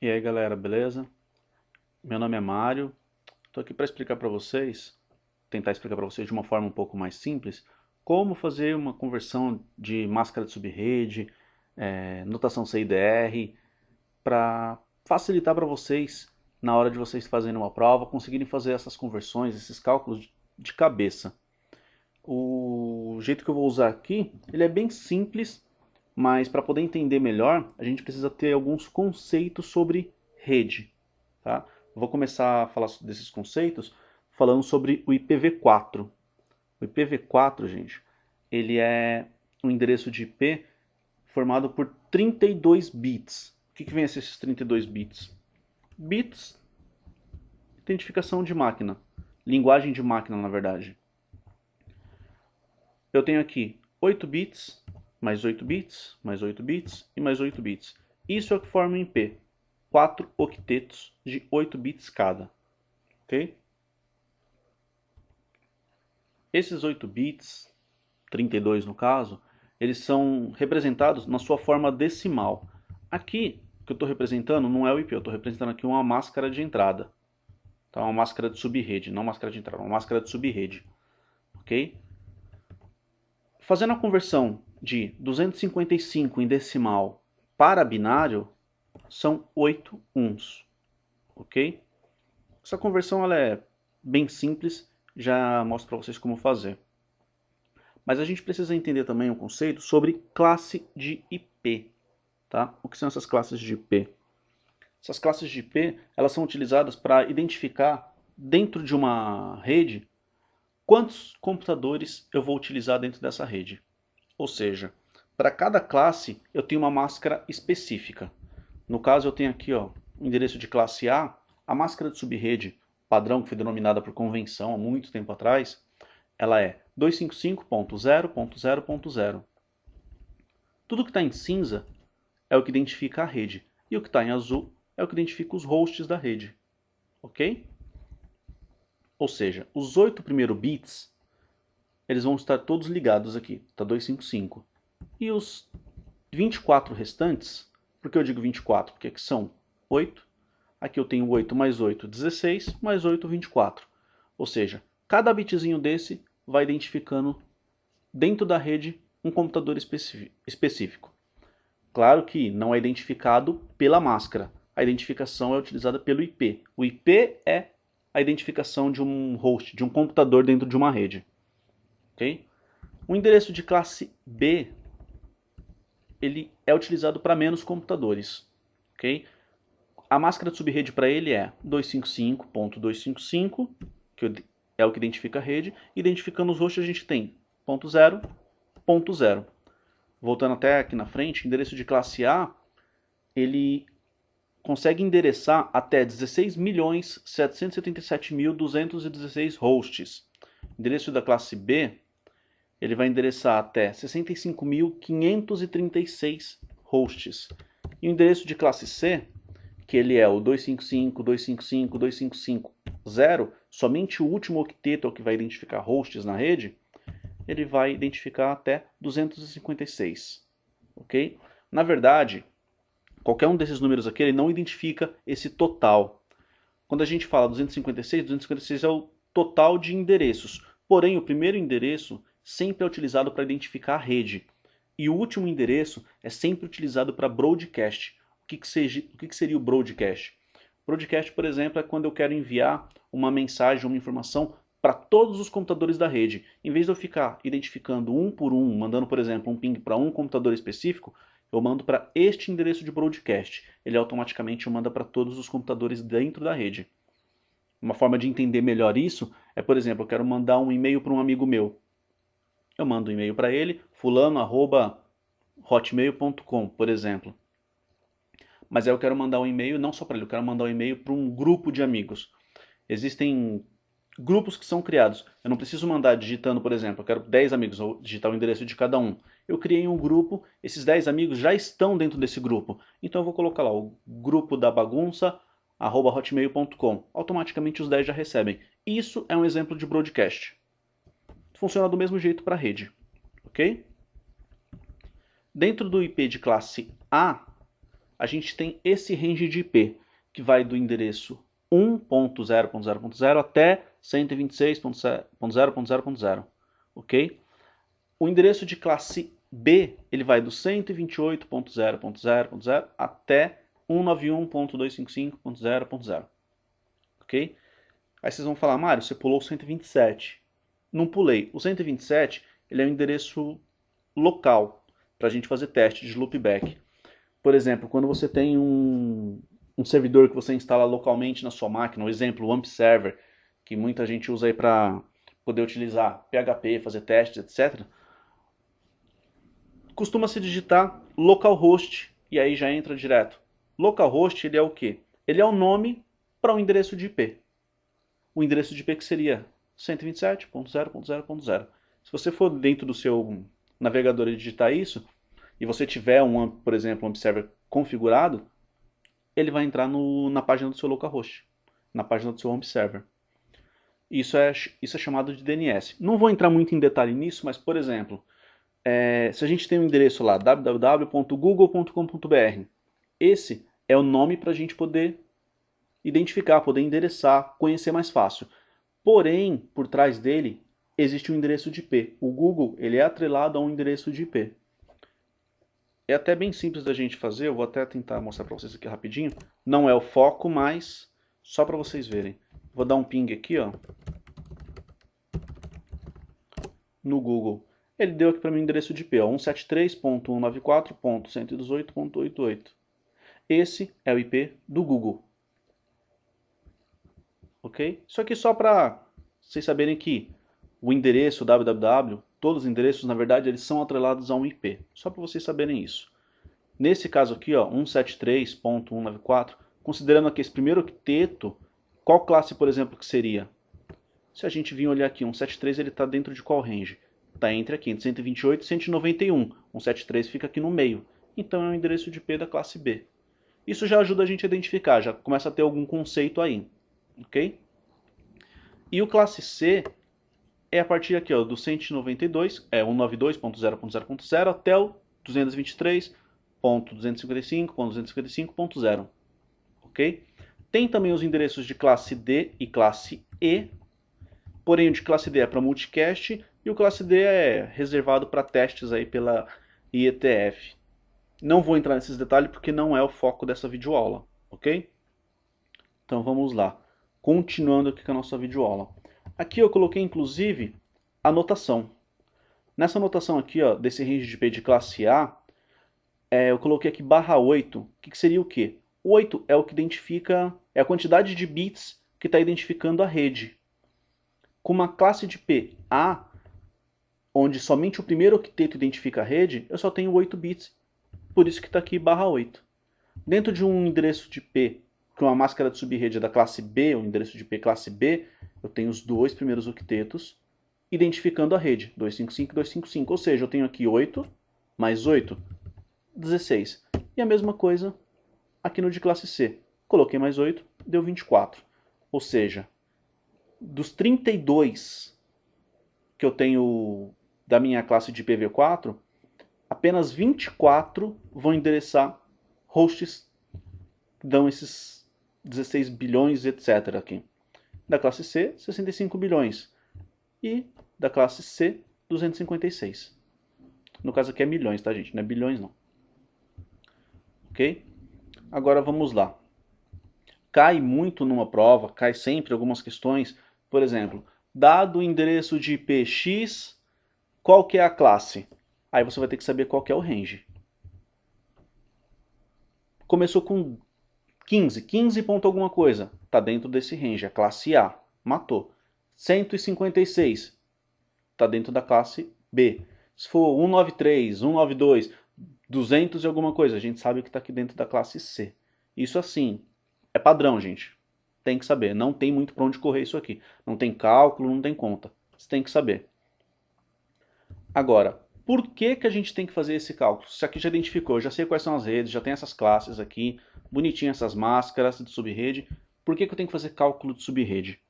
E aí galera, beleza? Meu nome é Mário, estou aqui para explicar para vocês, tentar explicar para vocês de uma forma um pouco mais simples, como fazer uma conversão de máscara de subrede, notação CIDR, para facilitar para vocês, na hora de vocês fazerem uma prova, conseguirem fazer essas conversões, esses cálculos de cabeça. O jeito que eu vou usar aqui, ele é bem simples, mas para poder entender melhor, a gente precisa ter alguns conceitos sobre rede. Tá? Eu vou começar a falar desses conceitos falando sobre o IPv4. O IPv4, gente, ele é um endereço de IP formado por 32 bits. O que vem a ser esses 32 bits? Bits, identificação de máquina. Linguagem de máquina, na verdade. Eu tenho aqui 8 bits, mais 8 bits, mais 8 bits e mais 8 bits. Isso é o que forma um IP. 4 octetos de 8 bits cada. Ok? Esses 8 bits, 32 no caso, eles são representados na sua forma decimal. Aqui, o que eu estou representando não é o IP, eu estou representando aqui uma máscara de entrada. Então, uma máscara de subrede, não máscara de entrada, uma máscara de subrede. Ok? Fazendo a conversão de 255 em decimal para binário, são 8 uns. Ok? Essa conversão ela é bem simples, já mostro para vocês como fazer. Mas a gente precisa entender também um conceito sobre classe de IP. Tá? O que são essas classes de IP? Essas classes de IP elas são utilizadas para identificar dentro de uma rede quantos computadores eu vou utilizar dentro dessa rede. Ou seja, para cada classe eu tenho uma máscara específica. No caso eu tenho aqui o endereço de classe A máscara de subrede padrão que foi denominada por convenção há muito tempo atrás, ela é 255.0.0.0. Tudo que está em cinza é o que identifica a rede, e o que está em azul é o que identifica os hosts da rede. Ok? Ou seja, os 8 primeiros bits eles vão estar todos ligados aqui, está 255. E os 24 restantes, por que eu digo 24? Porque aqui são 8, aqui eu tenho 8 mais 8, 16, mais 8, 24. Ou seja, cada bitzinho desse vai identificando dentro da rede um computador específico. Claro que não é identificado pela máscara. A identificação é utilizada pelo IP. O IP é a identificação de um host, de um computador dentro de uma rede. Okay? O endereço de classe B ele é utilizado para menos computadores. Okay? A máscara de subrede para ele é 255.255, que é o que identifica a rede. Identificando os hosts a gente tem ponto 0, ponto 0. Voltando até aqui na frente, endereço de classe A, ele consegue endereçar até 16.777.216 hosts. Endereço da classe B, ele vai endereçar até 65.536 hosts. E o endereço de classe C, que ele é o 255.255.255.0, somente o último octeto é o que vai identificar hosts na rede, ele vai identificar até 256. Ok? Na verdade, qualquer um desses números aqui ele não identifica esse total. Quando a gente fala 256, 256 é o total de endereços. Porém, o primeiro endereço sempre é utilizado para identificar a rede. E o último endereço é sempre utilizado para broadcast. O que seria o broadcast? Broadcast, por exemplo, é quando eu quero enviar uma mensagem, uma informação para todos os computadores da rede. Em vez de eu ficar identificando um por um, mandando, por exemplo, um ping para um computador específico, eu mando para este endereço de broadcast. Ele automaticamente manda para todos os computadores dentro da rede. Uma forma de entender melhor isso é, por exemplo, eu quero mandar um e-mail para um amigo meu. Eu mando um e-mail para ele, fulano@hotmail.com, por exemplo. Mas aí eu quero mandar um e-mail não só para ele, eu quero mandar um e-mail para um grupo de amigos. Existem grupos que são criados. Eu não preciso mandar digitando, por exemplo, eu quero 10 amigos, vou digitar o endereço de cada um. Eu criei um grupo, esses 10 amigos já estão dentro desse grupo. Então eu vou colocar lá o grupo da bagunça, @hotmail.com. Automaticamente os 10 já recebem. Isso é um exemplo de broadcast. Funciona do mesmo jeito para a rede. Ok? Dentro do IP de classe A, a gente tem esse range de IP, que vai do endereço 1.0.0.0 até 126.0.0.0.0, ok? O endereço de classe B, ele vai do 128.0.0.0 até 191.255.0.0, ok? Aí vocês vão falar, Mário, você pulou o 127. Não pulei. O 127, ele é um endereço local para a gente fazer teste de loopback. Por exemplo, quando você tem um servidor que você instala localmente na sua máquina, um exemplo, o AMP Server, que muita gente usa aí para poder utilizar PHP, fazer testes, etc. Costuma se digitar localhost e aí já entra direto. Localhost, ele é o quê? Ele é o nome para um endereço de IP. O endereço de IP que seria 127.0.0.0. Se você for dentro do seu navegador e digitar isso, e você tiver, por exemplo, um AMP Server configurado, ele vai entrar na página do seu localhost, na página do seu AMP Server. Isso é chamado de DNS. Não vou entrar muito em detalhe nisso, mas, por exemplo, se a gente tem um endereço lá, www.google.com.br, esse é o nome para a gente poder identificar, poder endereçar, conhecer mais fácil. Porém, por trás dele, existe um endereço de IP. O Google, ele é atrelado a um endereço de IP. É até bem simples da gente fazer, eu vou até tentar mostrar para vocês aqui rapidinho. Não é o foco, mas só para vocês verem. Vou dar um ping aqui, ó, no Google. Ele deu aqui para mim o endereço de IP, 173.194.118.88. Esse é o IP do Google. Ok? Isso aqui só para vocês saberem que o endereço www, todos os endereços, na verdade, eles são atrelados a um IP. Só para vocês saberem isso. Nesse caso aqui, ó, 173.194, considerando aqui esse primeiro octeto, qual classe, por exemplo, que seria? Se a gente vir olhar aqui, 173 ele está dentro de qual range? Está entre aqui, entre 128 e 191. 173 fica aqui no meio. Então é um endereço de IP da classe B. Isso já ajuda a gente a identificar, já começa a ter algum conceito aí. Ok? E o classe C é a partir aqui, ó, do 192, 192.0.0.0 até o 223.255.255.0. Ok? Tem também os endereços de classe D e classe E, porém o de classe D é para multicast e o classe D é reservado para testes aí pela IETF. Não vou entrar nesses detalhes porque não é o foco dessa videoaula, ok? Então vamos lá. Continuando aqui com a nossa videoaula. Aqui eu coloquei inclusive a notação. Nessa notação aqui, ó, desse range de IP de classe A, eu coloquei aqui /8, que seria o quê? 8 é o que identifica, é a quantidade de bits que está identificando a rede. Com uma classe de IP A, onde somente o primeiro octeto identifica a rede, eu só tenho 8 bits, por isso que está aqui /8. Dentro de um endereço de IP com uma máscara de subrede da classe B, o endereço de IP classe B, eu tenho os dois primeiros octetos identificando a rede, 255 e 255, ou seja, eu tenho aqui 8 mais 8, 16. E a mesma coisa aqui no de classe C. Coloquei mais 8, deu 24. Ou seja, dos 32 que eu tenho da minha classe de IPv4, apenas 24 vão endereçar hosts que dão esses 16 bilhões, etc. aqui. Da classe C, 65 bilhões. E da classe C, 256. No caso aqui é milhões, tá, gente? Não é bilhões, não. Ok? Agora vamos lá. Cai muito numa prova, cai sempre algumas questões. Por exemplo, dado o endereço de IP X, qual que é a classe? Aí você vai ter que saber qual que é o range. Começou com 15 ponto alguma coisa. Está dentro desse range, a classe A. Matou. 156. Está dentro da classe B. Se for 193, 192, 200 e alguma coisa, a gente sabe que está aqui dentro da classe C. Isso assim, é padrão, gente. Tem que saber. Não tem muito para onde correr isso aqui. Não tem cálculo, não tem conta. Você tem que saber. Agora, por que a gente tem que fazer esse cálculo? Isso aqui já identificou, já sei quais são as redes, já tem essas classes aqui, bonitinho essas máscaras de subrede. Por que eu tenho que fazer cálculo de subrede?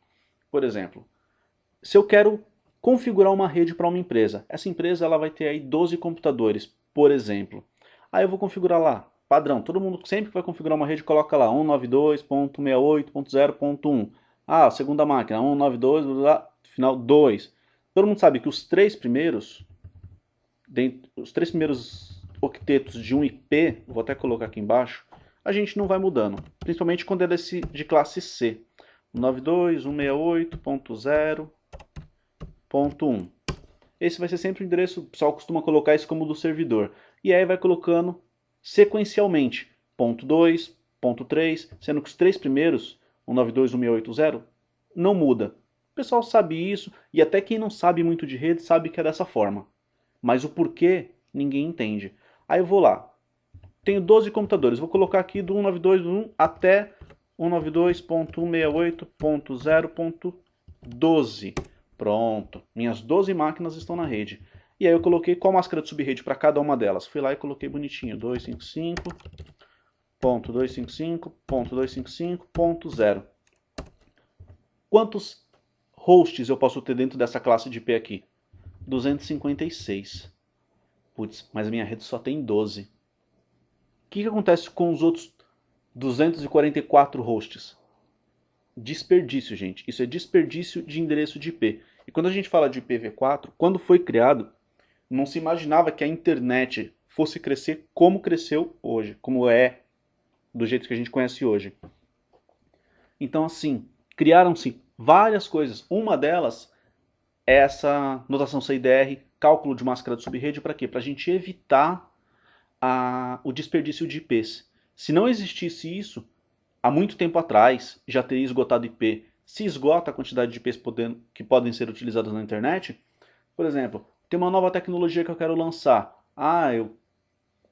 Por exemplo, se eu quero configurar uma rede para uma empresa, essa empresa ela vai ter aí 12 computadores, por exemplo. Aí eu vou configurar lá padrão. Todo mundo sempre que vai configurar uma rede coloca lá 192.168.0.1. Ah, segunda máquina, 192, final 2. Todo mundo sabe que os três primeiros octetos de um IP, vou até colocar aqui embaixo, a gente não vai mudando, principalmente quando é de classe C. 192.168.0.1. Esse vai ser sempre o endereço, o pessoal costuma colocar isso como do servidor. E aí vai colocando sequencialmente, ponto 2, ponto 3, sendo que os três primeiros, 192.168.0, não muda. O pessoal sabe isso, e até quem não sabe muito de rede sabe que é dessa forma. Mas o porquê, ninguém entende. Aí eu vou lá, tenho 12 computadores, vou colocar aqui do 192.1 até 192.168.0.12. Pronto, minhas 12 máquinas estão na rede. E aí eu coloquei qual máscara de subrede para cada uma delas. Fui lá e coloquei bonitinho, 255.255.255.0. Quantos hosts eu posso ter dentro dessa classe de IP aqui? 256. Putz, mas a minha rede só tem 12. O que acontece com os outros 244 hosts? Desperdício, gente. Isso é desperdício de endereço de IP. E quando a gente fala de IPv4, quando foi criado, não se imaginava que a internet fosse crescer como cresceu hoje, como é do jeito que a gente conhece hoje. Então, assim, criaram-se várias coisas. Uma delas é essa notação CIDR, cálculo de máscara de subrede, para quê? Para a gente evitar o desperdício de IPs. Se não existisse isso, há muito tempo atrás já teria esgotado IP. Se esgota a quantidade de IPs que podem ser utilizadas na internet, por exemplo, tem uma nova tecnologia que eu quero lançar.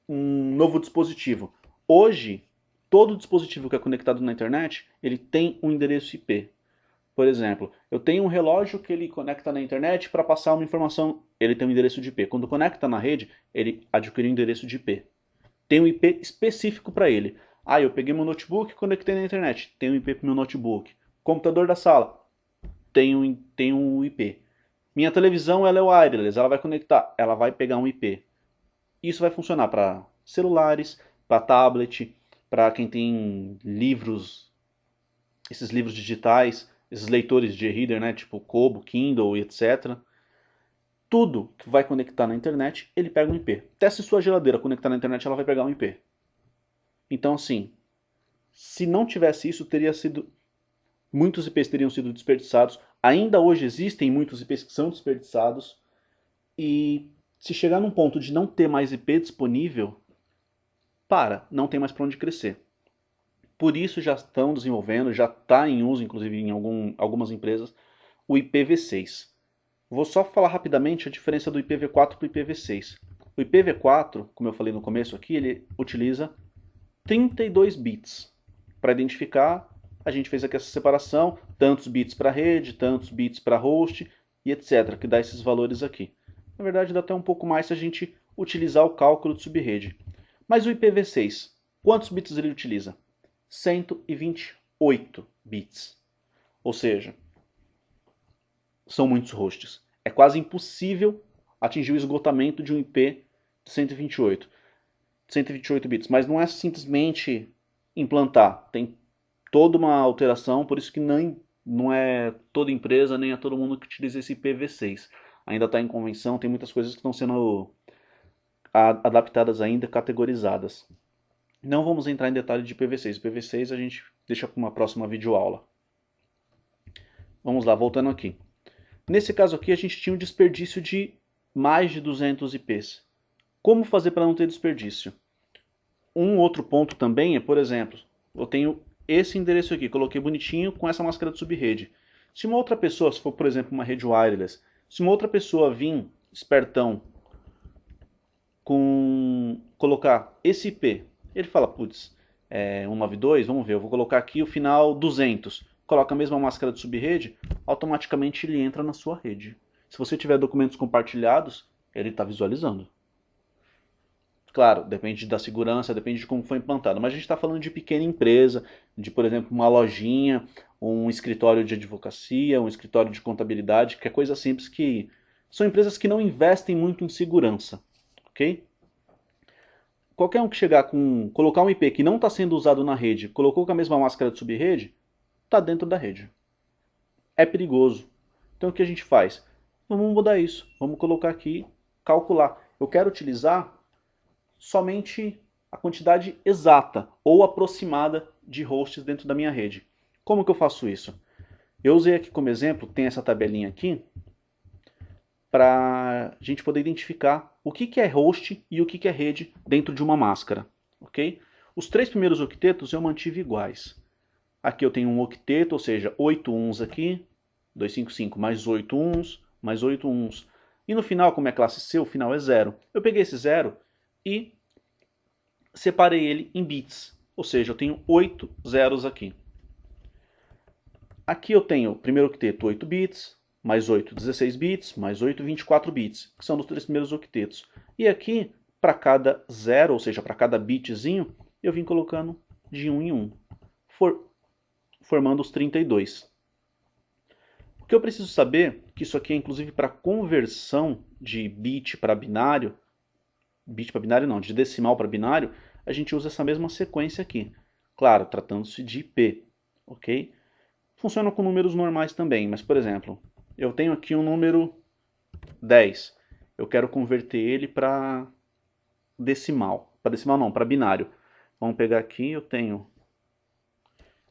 Um novo dispositivo. Hoje, todo dispositivo que é conectado na internet, ele tem um endereço IP. Por exemplo, eu tenho um relógio que ele conecta na internet para passar uma informação, ele tem um endereço de IP. Quando conecta na rede, ele adquire um endereço de IP. Tem um IP específico para ele. Eu peguei meu notebook e conectei na internet. Tem um IP para o meu notebook. Computador da sala. Tem um IP. Minha televisão ela é wireless. Ela vai conectar. Ela vai pegar um IP. Isso vai funcionar para celulares, para tablet, para quem tem livros, esses livros digitais, esses leitores de e-reader, né, tipo Kobo, Kindle, etc. Tudo que vai conectar na internet, ele pega um IP. Até se sua geladeira conectar na internet, ela vai pegar um IP. Então, assim, se não tivesse isso, muitos IPs teriam sido desperdiçados. Ainda hoje existem muitos IPs que são desperdiçados. E se chegar num ponto de não ter mais IP disponível, não tem mais para onde crescer. Por isso já estão desenvolvendo, já está em uso, inclusive em algumas empresas, o IPv6. Vou só falar rapidamente a diferença do IPv4 para o IPv6. O IPv4, como eu falei no começo aqui, ele utiliza 32 bits. Para identificar, a gente fez aqui essa separação, tantos bits para rede, tantos bits para host e etc, que dá esses valores aqui. Na verdade, dá até um pouco mais se a gente utilizar o cálculo de subrede. Mas o IPv6, quantos bits ele utiliza? 128 bits. Ou seja, são muitos hosts. É quase impossível atingir o esgotamento de um IP de 128 bits. Mas não é simplesmente implantar. Tem toda uma alteração, por isso que não é toda empresa, nem é todo mundo que utiliza esse IPv6. Ainda está em convenção, tem muitas coisas que estão sendo adaptadas ainda, categorizadas. Não vamos entrar em detalhe de IPv6. IPv6 a gente deixa para uma próxima videoaula. Vamos lá, voltando aqui. Nesse caso aqui a gente tinha um desperdício de mais de 200 IPs. Como fazer para não ter desperdício? Um outro ponto também é, por exemplo, eu tenho esse endereço aqui, coloquei bonitinho com essa máscara de subrede. Se uma outra pessoa, se for por exemplo uma rede wireless, se uma outra pessoa vir, espertão, colocar esse IP, ele fala, putz, 192, vamos ver, eu vou colocar aqui o final 200. Coloca a mesma máscara de subrede, automaticamente ele entra na sua rede. Se você tiver documentos compartilhados, ele está visualizando. Claro, depende da segurança, depende de como foi implantado. Mas a gente está falando de pequena empresa, de, por exemplo, uma lojinha, um escritório de advocacia, um escritório de contabilidade, que é coisa simples que são empresas que não investem muito em segurança, ok? qualquer um que chegar com colocar um IP que não está sendo usado na rede, colocou com a mesma máscara de subrede, está dentro da rede. É perigoso. Então o que a gente faz? Vamos mudar isso. Vamos colocar aqui, calcular. Eu quero utilizar somente a quantidade exata ou aproximada de hosts dentro da minha rede. Como que eu faço isso? Eu usei aqui como exemplo, tem essa tabelinha aqui, para a gente poder identificar o que é host e o que é rede dentro de uma máscara. Ok? Os 3 primeiros octetos eu mantive iguais. Aqui eu tenho um octeto, ou seja, 8 uns aqui, 255 mais 8 uns, mais 8 uns. E no final, como é classe C, o final é 0. Eu peguei esse 0 e separei ele em bits. Ou seja, eu tenho 8 zeros aqui. Aqui eu tenho o primeiro octeto 8 bits, mais 8 16 bits, mais 8 24 bits, que são dos 3 primeiros octetos. E aqui, para cada 0, ou seja, para cada bitzinho, eu vim colocando de 1 em 1, formando os 32. O que eu preciso saber, que isso aqui é inclusive para conversão de bit para binário não, de decimal para binário, a gente usa essa mesma sequência aqui. Claro, tratando-se de IP, ok? Funciona com números normais também, mas por exemplo, eu tenho aqui um número 10. Eu quero converter ele para decimal. Para decimal não, para binário. Vamos pegar aqui, eu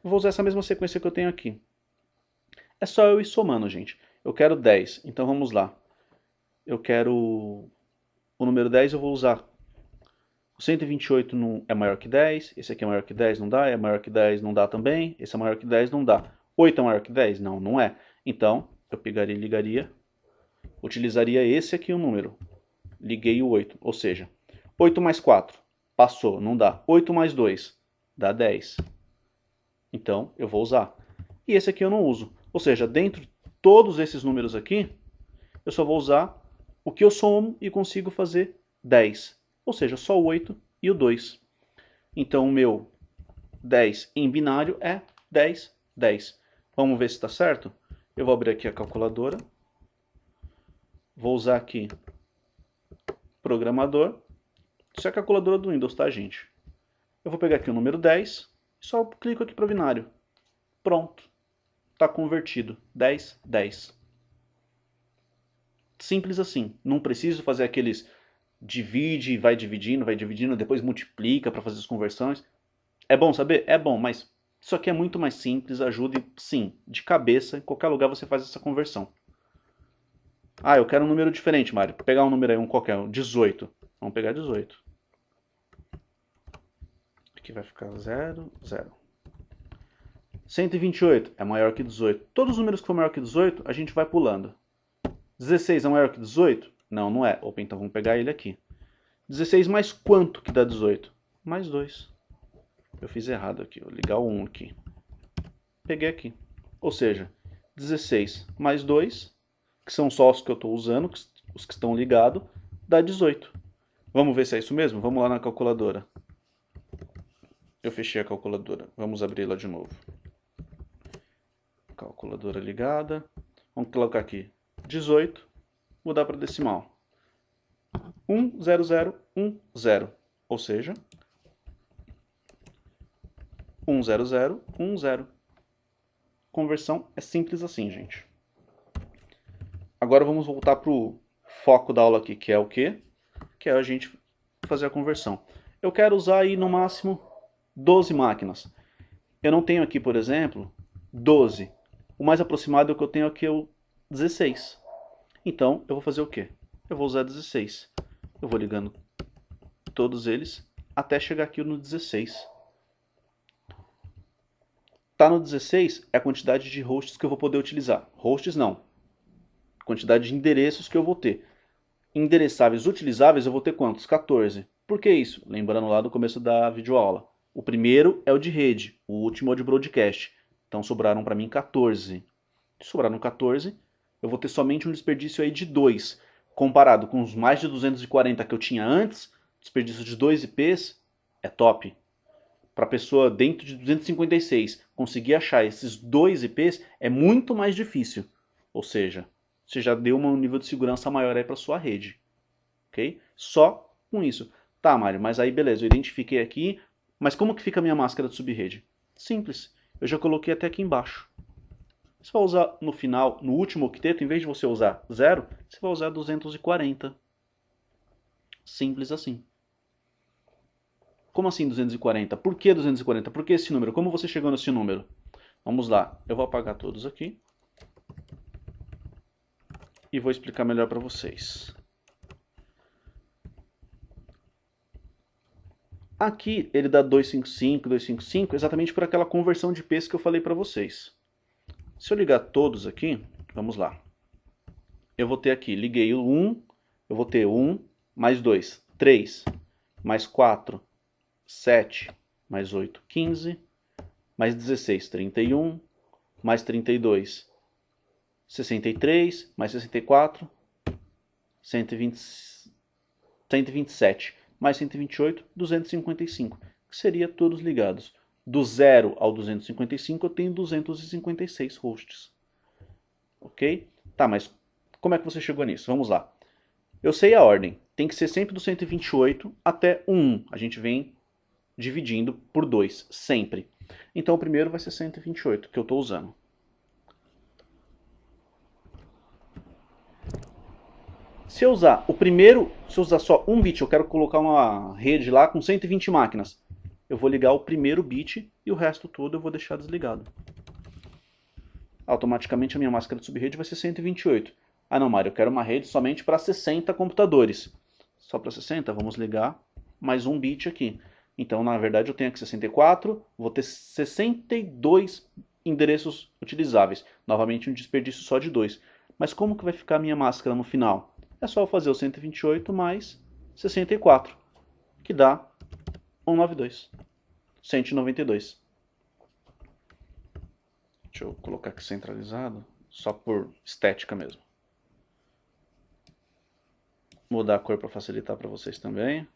vou usar essa mesma sequência que eu tenho aqui. É só eu ir somando, gente. Eu quero 10, então vamos lá. Eu quero o número 10, eu vou usar. O 128 não é maior que 10, esse aqui é maior que 10, não dá, é maior que 10, não dá também, esse é maior que 10, não dá. 8 é maior que 10? Não, não é. Então, eu pegaria e ligaria, utilizaria esse aqui o número. Liguei o 8, ou seja, 8 mais 4, passou, não dá. 8 mais 2, dá 10. Então, eu vou usar. E esse aqui eu não uso. Ou seja, dentro de todos esses números aqui, eu só vou usar o que eu somo e consigo fazer 10. Ou seja, só o 8 e o 2. Então, o meu 10 em binário é 10, 10. Vamos ver se está certo? Eu vou abrir aqui a calculadora. Vou usar aqui programador. Isso é a calculadora do Windows, tá, gente? Eu vou pegar aqui o número 10 e só clico aqui para binário. Pronto. Está convertido. 10, 10. Simples assim. Não preciso fazer aqueles divide, vai dividindo, depois multiplica para fazer as conversões. É bom saber? É bom, mas isso aqui é muito mais simples, ajuda e sim, de cabeça, em qualquer lugar você faz essa conversão. Ah, eu quero um número diferente, Mário. Vou pegar um número aí, um qualquer, 18. Vamos pegar 18. Aqui vai ficar 0, 0. 128 é maior que 18. Todos os números que for maior que 18, a gente vai pulando. 16 é maior que 18? Não, não é. Opa, então vamos pegar ele aqui. 16 mais quanto que dá 18? Mais 2. Eu fiz errado aqui, vou ligar o 1 aqui. Peguei aqui. Ou seja, 16 mais 2, que são só os que eu estou usando, os que estão ligados, dá 18. Vamos ver se é isso mesmo? Vamos lá na calculadora. Eu fechei a calculadora. Vamos abri-la de novo. Calculadora ligada. Vamos colocar aqui 18, mudar para decimal. 10010, ou seja, 10010. Conversão é simples assim, gente. Agora vamos voltar para o foco da aula aqui, que é o quê? Que é a gente fazer a conversão. Eu quero usar aí no máximo 12 máquinas. Eu não tenho aqui, por exemplo, 12. O mais aproximado que eu tenho aqui é o 16. Então, eu vou fazer o quê? Eu vou usar 16. Eu vou ligando todos eles até chegar aqui no 16. Tá no 16 é a quantidade de hosts que eu vou poder utilizar. Hosts não. Quantidade de endereços que eu vou ter. Endereçáveis utilizáveis eu vou ter quantos? 14. Por que isso? Lembrando lá do começo da videoaula. O primeiro é o de rede, o último é o de broadcast. Então sobraram para mim 14. Se sobraram 14, eu vou ter somente um desperdício aí de 2. Comparado com os mais de 240 que eu tinha antes, desperdício de 2 IPs é top. Para a pessoa dentro de 256 conseguir achar esses 2 IPs é muito mais difícil. Ou seja, você já deu um nível de segurança maior aí para sua rede. Ok? Só com isso. Tá, Mário, mas aí beleza, eu identifiquei aqui, mas como que fica a minha máscara de subrede? Simples, eu já coloquei até aqui embaixo. Você vai usar no final, no último octeto, em vez de você usar 0, você vai usar 240. Simples assim. Como assim 240? Por que 240? Por que esse número? Como você chegou nesse número? Vamos lá, eu vou apagar todos aqui. E vou explicar melhor para vocês. Aqui ele dá 255, 255, exatamente por aquela conversão de peso que eu falei para vocês. Se eu ligar todos aqui, vamos lá. Eu vou ter aqui, liguei o 1, eu vou ter 1, mais 2, 3, mais 4, 7, mais 8, 15, mais 16, 31, mais 32, 63, mais 64, 120, 127, mais 128, 255, que seria todos ligados. Do 0 ao 255 eu tenho 256 hosts. Ok? Tá, mas como é que você chegou nisso? Vamos lá. Eu sei a ordem. Tem que ser sempre do 128 até o 1. A gente vem dividindo por 2, sempre. Então o primeiro vai ser 128, que eu estou usando. Se eu usar o primeiro, se eu usar só um bit, eu quero colocar uma rede lá com 120 máquinas. Eu vou ligar o primeiro bit e o resto todo eu vou deixar desligado. Automaticamente a minha máscara de subrede vai ser 128. Ah não, Mário, eu quero uma rede somente para 60 computadores. Só para 60, vamos ligar mais um bit aqui. Então, na verdade, eu tenho aqui 64, vou ter 62 endereços utilizáveis. Novamente, um desperdício só de 2. Mas como que vai ficar a minha máscara no final? É só eu fazer o 128 mais 64, que dá 192. 192. Deixa eu colocar aqui centralizado, só por estética mesmo. Mudar a cor para facilitar para vocês também.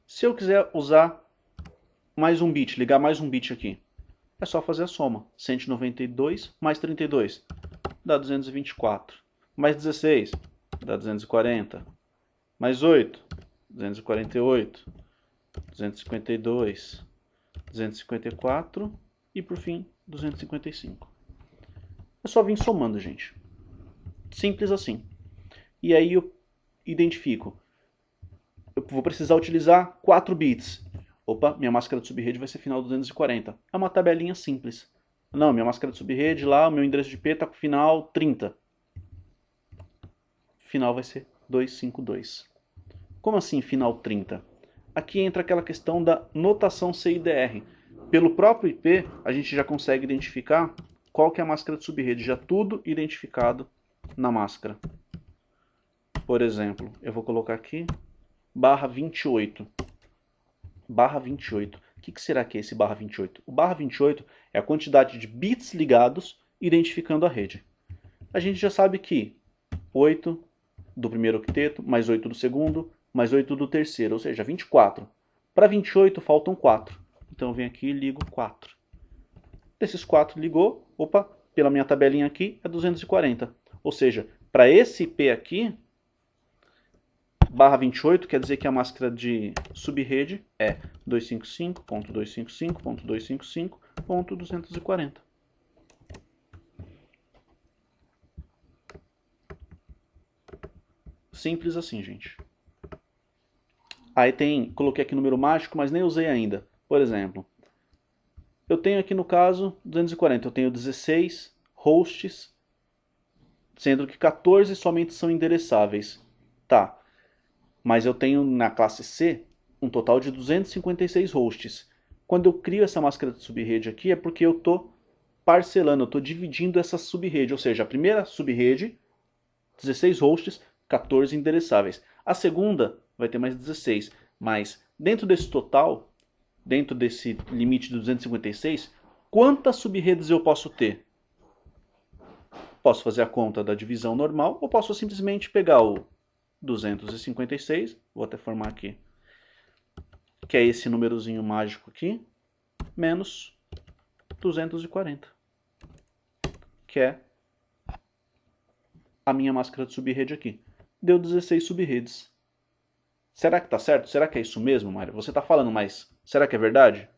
Se eu quiser usar mais um bit, ligar mais um bit aqui, é só fazer a soma. 192 mais 32 dá 224. Mais 16 dá 240. Mais 8, 248. 252. 254 e por fim 255. É só vir somando, gente. Simples assim. E aí eu identifico. Eu vou precisar utilizar 4 bits. Opa, minha máscara de subrede vai ser final 240. É uma tabelinha simples. Não, minha máscara de subrede lá, o meu endereço de IP está com final 30. Final vai ser 252. Como assim final 30? Aqui entra aquela questão da notação CIDR. Pelo próprio IP, a gente já consegue identificar qual que é a máscara de subrede, já tudo identificado na máscara. Por exemplo, eu vou colocar aqui barra 28. Barra 28. O que será que é esse barra 28? O barra 28 é a quantidade de bits ligados identificando a rede. A gente já sabe que 8 do primeiro octeto, mais 8 do segundo, mais 8 do terceiro, ou seja, 24. Para 28 faltam 4. Então eu venho aqui e ligo 4. Desses 4 ligou, opa, pela minha tabelinha aqui é 240. Ou seja, para esse IP aqui, barra 28 quer dizer que a máscara de subrede é 255.255.255.240. Simples assim, gente. Aí tem, coloquei aqui número mágico, mas nem usei ainda. Por exemplo, eu tenho aqui no caso 240, eu tenho 16 hosts, sendo que 14 somente são endereçáveis. Tá, mas eu tenho na classe C um total de 256 hosts. Quando eu crio essa máscara de subrede aqui é porque eu estou parcelando, eu estou dividindo essa subrede, ou seja, a primeira subrede, 16 hosts, 14 endereçáveis. A segunda vai ter mais 16, mas dentro desse total, dentro desse limite de 256, quantas subredes eu posso ter? Posso fazer a conta da divisão normal ou posso simplesmente pegar o 256, vou até formar aqui, que é esse númerozinho mágico aqui, menos 240, que é a minha máscara de subrede aqui. Deu 16 subredes. Será que está certo? Será que é isso mesmo, Mário? Você está falando, mas será que é verdade?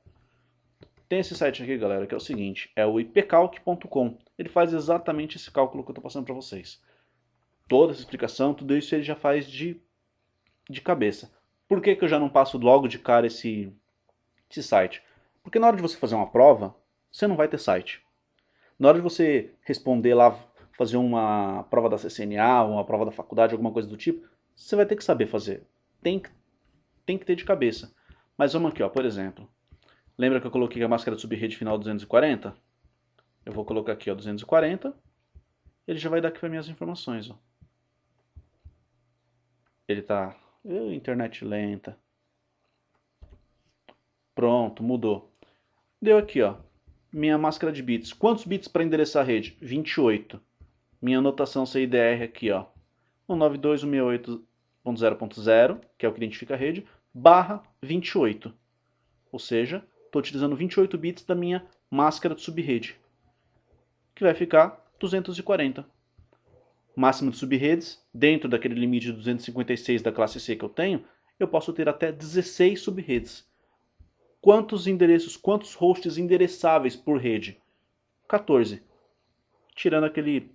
Tem esse site aqui, galera, que é o seguinte, é o ipcalc.com. Ele faz exatamente esse cálculo que eu estou passando para vocês. Toda essa explicação, tudo isso ele já faz de cabeça. Por que eu já não passo logo de cara esse site? Porque na hora de você fazer uma prova, você não vai ter site. Na hora de você responder lá, fazer uma prova da CCNA, uma prova da faculdade, alguma coisa do tipo, você vai ter que saber fazer. Tem que ter de cabeça. Mas vamos aqui, ó, por exemplo. Lembra que eu coloquei a máscara de subrede final 240? Eu vou colocar aqui, ó, 240. Ele já vai dar aqui para minhas informações, ó. Ele tá... internet lenta. Pronto, mudou. Deu aqui, ó. Minha máscara de bits. Quantos bits para endereçar a rede? 28. Minha anotação CIDR aqui, ó. 192.168.0.0, que é o que identifica a rede, barra 28. Ou seja, estou utilizando 28 bits da minha máscara de subrede, que vai ficar 240. Máximo de subredes, dentro daquele limite de 256 da classe C que eu tenho, eu posso ter até 16 subredes. Quantos endereços, quantos hosts endereçáveis por rede? 14. Tirando aquele,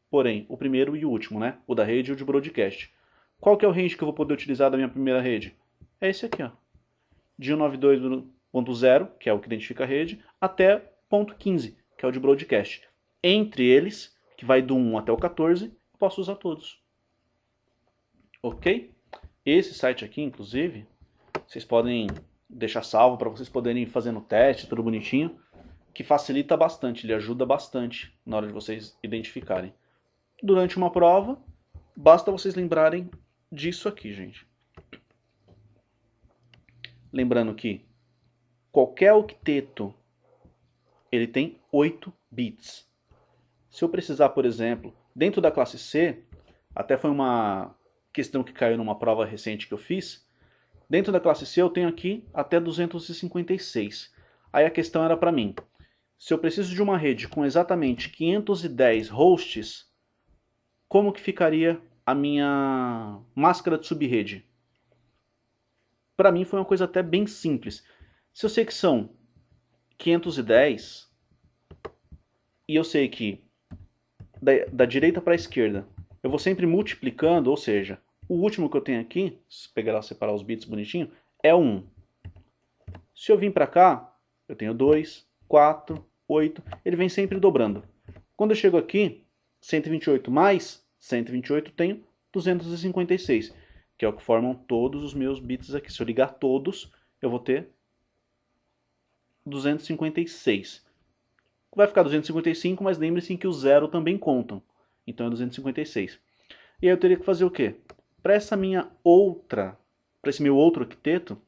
porém, o primeiro e o último, né? O da rede e o de broadcast. Qual que é o range que eu vou poder utilizar da minha primeira rede? É esse aqui, ó. De 192.0, que é o que identifica a rede, até ponto .15, que é o de broadcast. Entre eles, que vai do 1 até o 14, eu posso usar todos. Ok? Esse site aqui, inclusive, vocês podem deixar salvo para vocês poderem fazer no teste, tudo bonitinho, que facilita bastante, ele ajuda bastante na hora de vocês identificarem. Durante uma prova, basta vocês lembrarem disso aqui, gente. Lembrando que qualquer octeto ele tem 8 bits. Se eu precisar, por exemplo, dentro da classe C, até foi uma questão que caiu numa prova recente que eu fiz, dentro da classe C eu tenho aqui até 256. Aí a questão era para mim, se eu preciso de uma rede com exatamente 510 hosts, como que ficaria a minha máscara de subrede? Para mim foi uma coisa até bem simples. Se eu sei que são 510 e eu sei que da direita para a esquerda eu vou sempre multiplicando, ou seja, o último que eu tenho aqui, se pegar lá, separar os bits bonitinho, é 1. Se eu vim para cá, eu tenho 2, 4, 8, ele vem sempre dobrando. Quando eu chego aqui, 128 mais 128, tenho 256, que é o que formam todos os meus bits aqui. Se eu ligar todos, eu vou ter 256. Vai ficar 255, mas lembre-se que o zero também contam. Então é 256. E aí eu teria que fazer o quê? Para esse meu outro octeto,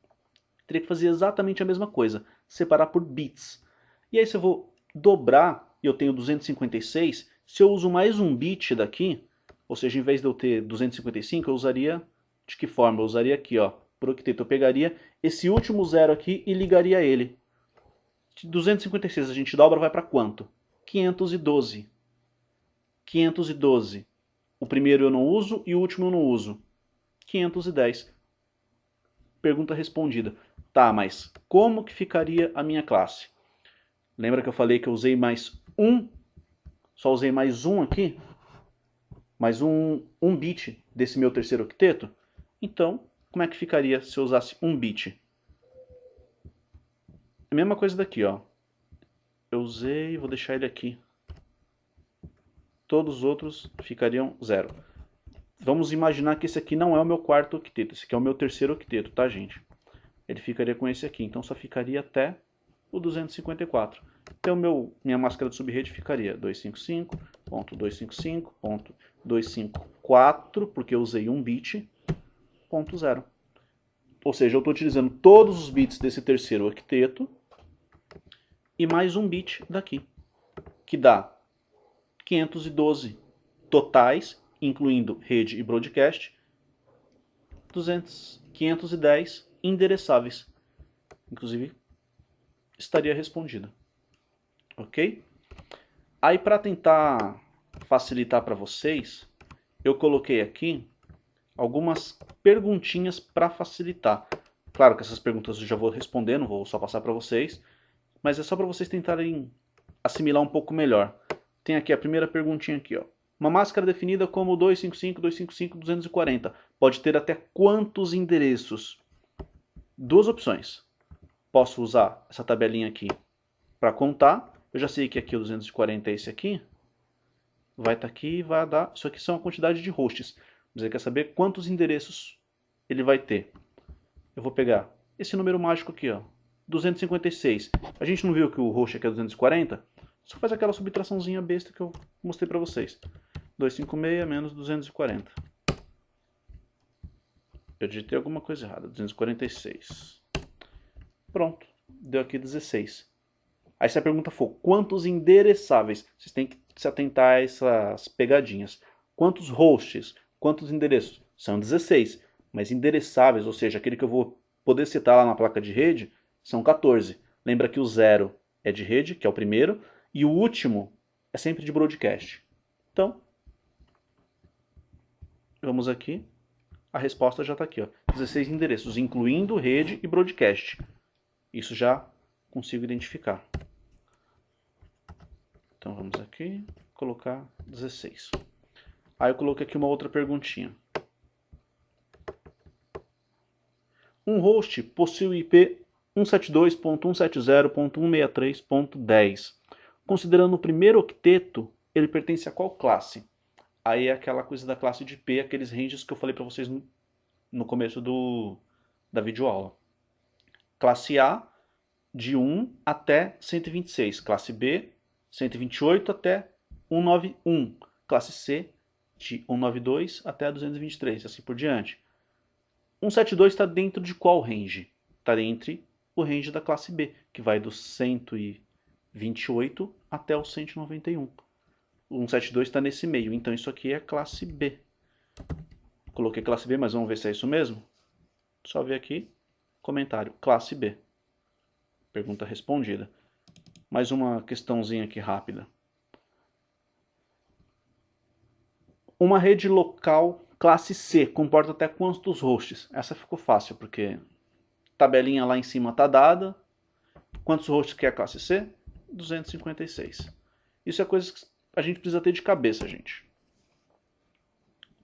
teria que fazer exatamente a mesma coisa, separar por bits. E aí se eu vou dobrar e eu tenho 256, se eu uso mais um bit daqui, ou seja, em vez de eu ter 255, eu usaria de que forma? Eu usaria aqui, ó, por octeto. Eu pegaria esse último zero aqui e ligaria ele. De 256 a gente dobra, vai para quanto? 512. 512. O primeiro eu não uso e o último eu não uso. 510. Pergunta respondida. Tá, mas como que ficaria a minha classe? Lembra que eu falei que eu usei mais um? Só usei mais um aqui? Mais um bit desse meu terceiro octeto? Então, como é que ficaria se eu usasse um bit? A mesma coisa daqui, ó. Eu usei, vou deixar ele aqui. Todos os outros ficariam 0. Vamos imaginar que esse aqui não é o meu quarto octeto, esse aqui é o meu terceiro octeto, tá, gente? Ele ficaria com esse aqui, então só ficaria até o 254. Então minha máscara de subrede ficaria 255.255.254, porque eu usei um bit, ponto 0. Ou seja, eu estou utilizando todos os bits desse terceiro octeto e mais um bit daqui, que dá 512 totais, incluindo rede e broadcast, 510 endereçáveis. Inclusive, estaria respondida. Ok? Aí para tentar facilitar para vocês, eu coloquei aqui algumas perguntinhas para facilitar. Claro que essas perguntas eu já vou responder, não vou só passar para vocês, mas é só para vocês tentarem assimilar um pouco melhor. Tem aqui a primeira perguntinha aqui, ó. Uma máscara definida como 255, 255, 240 pode ter até quantos endereços? Duas opções. Posso usar essa tabelinha aqui para contar. Eu já sei que aqui o 240 é esse aqui. Vai estar aqui e vai dar... Isso aqui são a quantidade de hosts. Você quer saber quantos endereços ele vai ter. Eu vou pegar esse número mágico aqui, ó, 256. A gente não viu que o host aqui é 240? Só faz aquela subtraçãozinha besta que eu mostrei para vocês. 256 menos 240. Eu digitei alguma coisa errada. 246. Pronto. Deu aqui 16. Aí se a pergunta for quantos endereçáveis, vocês têm que se atentar a essas pegadinhas. Quantos hosts, quantos endereços? São 16. Mas endereçáveis, ou seja, aquele que eu vou poder citar lá na placa de rede, são 14. Lembra que o 0 é de rede, que é o primeiro, e o último é sempre de broadcast. Então, vamos aqui. A resposta já está aqui, ó. 16 endereços, incluindo rede e broadcast. Isso já consigo identificar. Então vamos aqui, colocar 16. Aí eu coloquei aqui uma outra perguntinha. Um host possui o IP 172.170.163.10. Considerando o primeiro octeto, ele pertence a qual classe? Aí é aquela coisa da classe de IP, aqueles ranges que eu falei para vocês no começo da videoaula. Classe A, de 1 até 126. Classe B, 128 até 191. Classe C, de 192 até 223, assim por diante. 172 está dentro de qual range? Está entre o range da classe B, que vai do 128 até o 191. O 172 está nesse meio, então isso aqui é classe B. Coloquei classe B, mas vamos ver se é isso mesmo? Só ver aqui, comentário, classe B. Pergunta respondida. Mais uma questãozinha aqui rápida. Uma rede local classe C comporta até quantos hosts? Essa ficou fácil, porque tabelinha lá em cima está dada. Quantos hosts que é a classe C? 256. Isso é coisa que a gente precisa ter de cabeça, gente.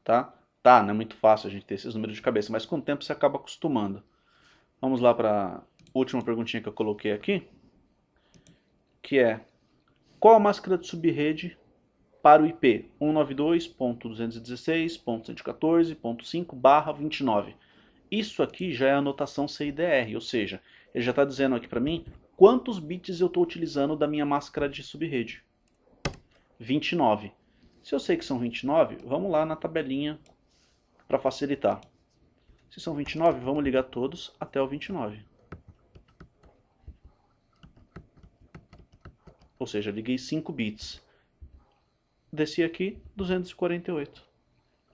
Tá? Tá, não é muito fácil a gente ter esses números de cabeça, mas com o tempo você acaba acostumando. Vamos lá para a última perguntinha que eu coloquei aqui, que é: qual a máscara de subrede para o IP 192.216.114.5/29? Isso aqui já é a notação CIDR, ou seja, ele já está dizendo aqui para mim quantos bits eu estou utilizando da minha máscara de subrede. 29. Se eu sei que são 29, vamos lá na tabelinha para facilitar. Se são 29, vamos ligar todos até o 29. Ou seja, liguei 5 bits. Desci aqui, 248.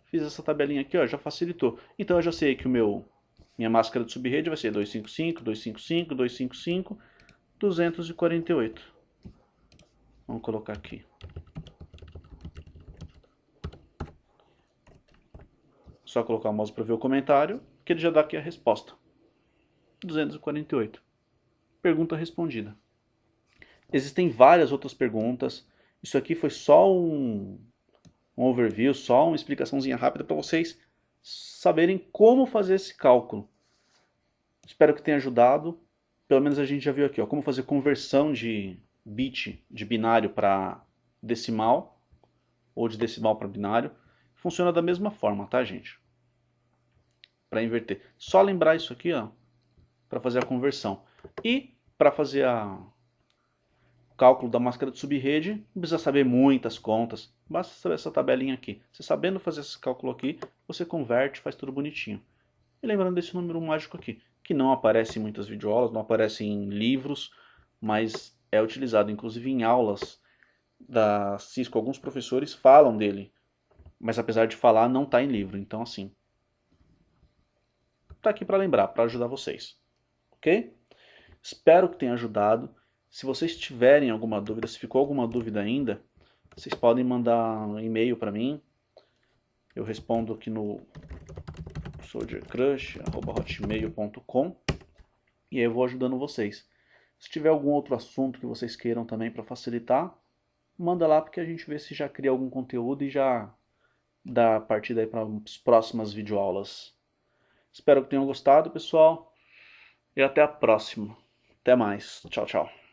Fiz essa tabelinha aqui, ó, já facilitou. Então eu já sei que minha máscara de subrede vai ser 255, 255, 255, 248. Vamos colocar aqui. Só colocar o mouse para ver o comentário, que ele já dá aqui a resposta. 248. Pergunta respondida. Existem várias outras perguntas. Isso aqui foi só um overview, só uma explicaçãozinha rápida para vocês saberem como fazer esse cálculo. Espero que tenha ajudado. Pelo menos a gente já viu aqui, ó, como fazer conversão de bit de binário para decimal, ou de decimal para binário. Funciona da mesma forma, tá, gente? Para inverter. Só lembrar isso aqui, ó, para fazer a conversão. E para fazer o cálculo da máscara de subrede, não precisa saber muitas contas, basta saber essa tabelinha aqui. Você sabendo fazer esse cálculo aqui, você converte, faz tudo bonitinho. E lembrando desse número mágico aqui, que não aparece em muitas videoaulas, não aparece em livros, mas é utilizado inclusive em aulas da Cisco. Alguns professores falam dele, mas apesar de falar, não está em livro. Então assim, está aqui para lembrar, para ajudar vocês. Ok? Espero que tenha ajudado. Se vocês tiverem alguma dúvida, se ficou alguma dúvida ainda, vocês podem mandar um e-mail para mim. Eu respondo aqui no soldiercrush@hotmail.com e aí eu vou ajudando vocês. Se tiver algum outro assunto que vocês queiram também para facilitar, manda lá porque a gente vê se já cria algum conteúdo e já dá partida aí para as próximas videoaulas. Espero que tenham gostado, pessoal, e até a próxima. Até mais. Tchau, tchau.